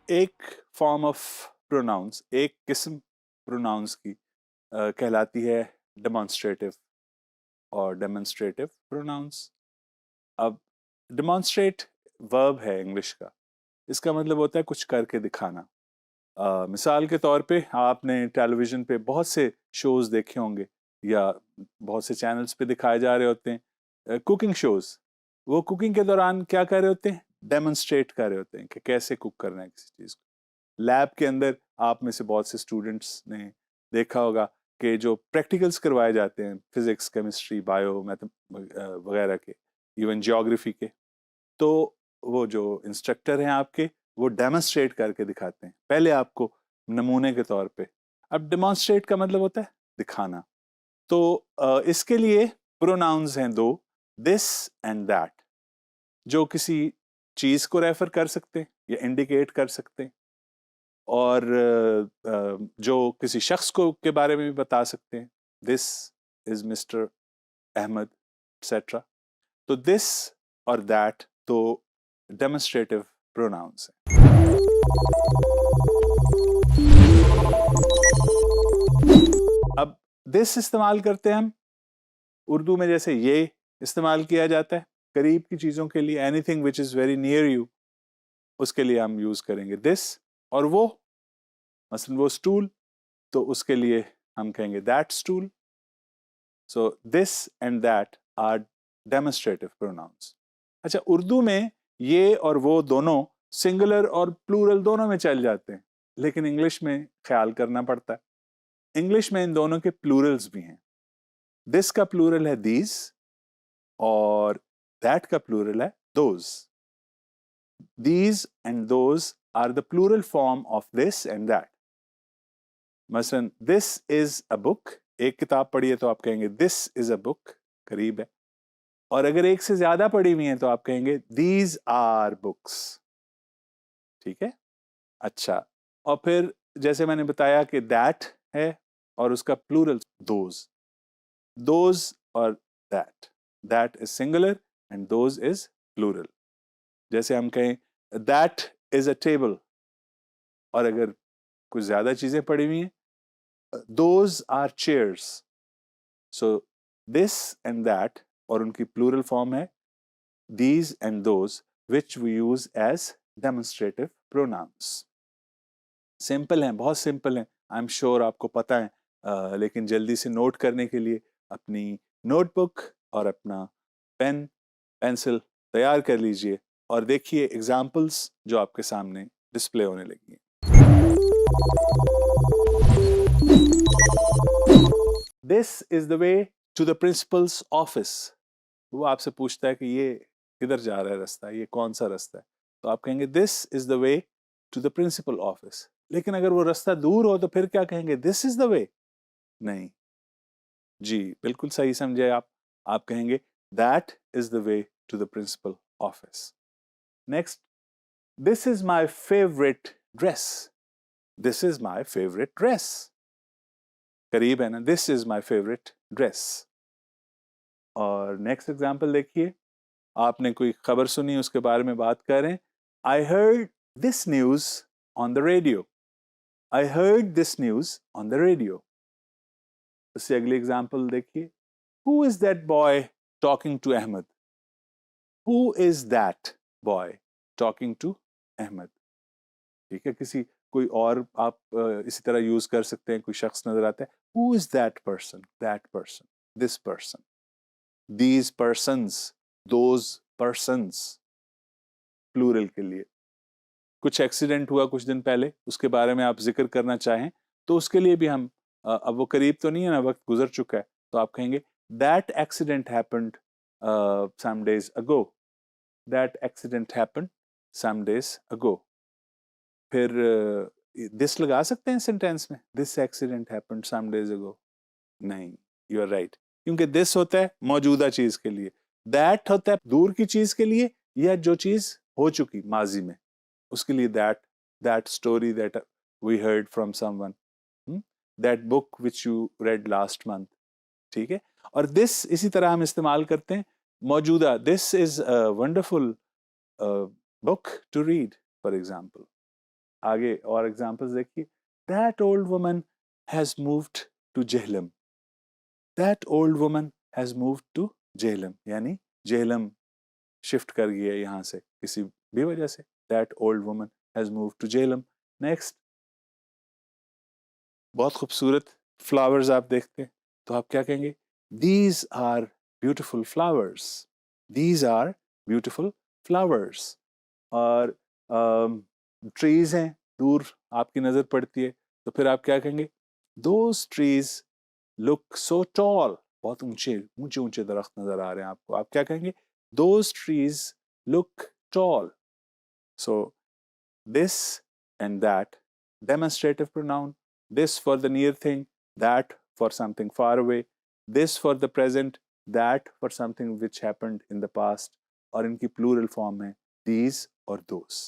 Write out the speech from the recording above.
एक form of pronouns, एक किस्म प्रोनाउंस की कहलाती है डेमोन्स्ट्रेटिव और डेमोन्स्ट्रेटिव प्रोनाउंस। अब डेमोन्स्ट्रेट वर्ब है इंग्लिश का, इसका मतलब होता है कुछ करके दिखाना। मिसाल के तौर पे आपने टेलीविजन पे बहुत से शोज देखे होंगे या बहुत से चैनल्स पे दिखाए जा रहे होते हैं कुकिंग शोज। वो कुकिंग के दौरान क्या कर रहे होते हैं? डेमोन्स्ट्रेट कर रहे होते हैं कि कैसे कुक करना है किसी चीज को। लैब के अंदर आप में से बहुत से स्टूडेंट्स ने देखा होगा कि जो प्रैक्टिकल्स करवाए जाते हैं फिजिक्स, केमिस्ट्री, बायो, मैथ वगैरह के, इवन जियोग्राफी के, तो वो जो इंस्ट्रक्टर हैं आपके, वो डेमोन्स्ट्रेट करके दिखाते हैं पहले आपको नमूने के तौर पे। अब डेमोन्स्ट्रेट का मतलब होता है दिखाना। तो इसके लिए प्रोनाउंस हैं दो, दिस एंड दैट, जो किसी चीज को रेफर कर सकते हैं या इंडिकेट कर सकते हैं, और जो किसी शख्स को के बारे में भी बता सकते हैं, this is mister Ahmad etcetera. तो दिस और दैट तो डेमोन्स्ट्रेटिव प्रोनाउंस हैं। अब दिस इस्तेमाल करते हैं हम उर्दू में, जैसे ये इस्तेमाल किया जाता है करीब की चीजों के लिए, anything which is very near you, उसके लिए हम यूज करेंगे दिस। और वो मसलन वो स्टूल, तो उसके लिए हम कहेंगे that stool. So this and that are demonstrative pronouns. अच्छा, उर्दू में ये और वो दोनों सिंगुलर और प्लूरल दोनों में चल जाते हैं, लेकिन इंग्लिश में ख्याल करना पड़ता है। इंग्लिश में इन दोनों के प्लूरल्स भी हैं। दिस का प्लूरल है दीज और दैट का प्लूरल है those. These and those are the plural form of this and that. मसलन this is a book, एक किताब पढ़ी है तो आप कहेंगे this is a book, करीब है। और अगर एक से ज्यादा पढ़ी हुई है तो आप कहेंगे these are books। ठीक है। अच्छा, और फिर जैसे मैंने बताया कि that है और उसका प्लूरल those और that is singular and those is plural। जैसे हम कहें that is a table, और अगर कुछ ज्यादा चीजें पड़ी हुई हैं, those are chairs। so this and that, और उनकी प्लूरल फॉर्म है these and those, which we use as demonstrative pronouns। Simple हैं, बहुत सिंपल हैं, आई एम श्योर आपको पता है, लेकिन जल्दी से नोट करने के लिए अपनी नोटबुक और अपना पेन पेंसिल तैयार कर लीजिए और देखिए एग्जाम्पल्स जो आपके सामने डिस्प्ले होने लगी हैं। This is the way to the principal's office. वो आपसे पूछता है कि ये किधर जा रहा है रास्ता, ये कौन सा रास्ता है, तो आप कहेंगे this is the way to the principal office. लेकिन अगर वो रास्ता दूर हो तो फिर क्या कहेंगे? This is the way? नहीं जी, बिल्कुल सही समझे आप कहेंगे that is the way to the principal office. Next, this is my favourite dress. This is my favourite dress, करीब है ना, this is my favourite dress. और नेक्स्ट एग्जाम्पल देखिए, आपने कोई खबर सुनी, उसके बारे में बात करें। I heard this news on the radio. I heard this news on the radio. उससे अगली एग्जाम्पल देखिए, who is that boy talking to Ahmad. Who is that boy talking to Ahmad. ठीक है, किसी कोई और आप इसी तरह यूज कर सकते हैं, कोई शख्स नजर आता है, who is that person, this person, these persons, those persons, plural के लिए। कुछ एक्सीडेंट हुआ कुछ दिन पहले, उसके बारे में आप जिक्र करना चाहें तो उसके लिए भी हम अब वो करीब तो नहीं है ना, वक्त गुजर चुका है, तो आप कहेंगे that accident happened some days ago. That accident happened some days ago. फिर दिस लगा सकते हैं सेंटेंस में, this accident happened some days ago? नहीं, यू आर राइट, क्योंकि दिस होता है मौजूदा चीज के लिए, दैट होता है दूर की चीज के लिए या जो चीज हो चुकी माजी में, उसके लिए that story that we heard from someone, that book which you read last month. ठीक है, और दिस इसी तरह हम इस्तेमाल करते हैं मौजूदा, this is a wonderful book to read for example. आगे और एग्जांपल्स देखिए, that old woman has moved to Jhelum, that old woman has moved to Jhelum, यानी जेहलम शिफ्ट कर गई है यहाँ से किसी भी वजह से, that old woman has moved to Jhelum. Next, बहुत खूबसूरत फ्लावर्स आप देखते हैं तो आप क्या कहेंगे, these are beautiful flowers, these are beautiful flowers. और ट्रीज हैं, दूर आपकी नजर पड़ती है तो फिर आप क्या कहेंगे, those trees look so tall, बहुत ऊंचे ऊंचे ऊंचे दरख्त नजर आ रहे हैं आपको, आप क्या कहेंगे, those trees look tall. So this and that, demonstrative pronoun, this for the near thing, that for something far away, this for the present, that for something which happened in the past, और इनकी plural form है these और those।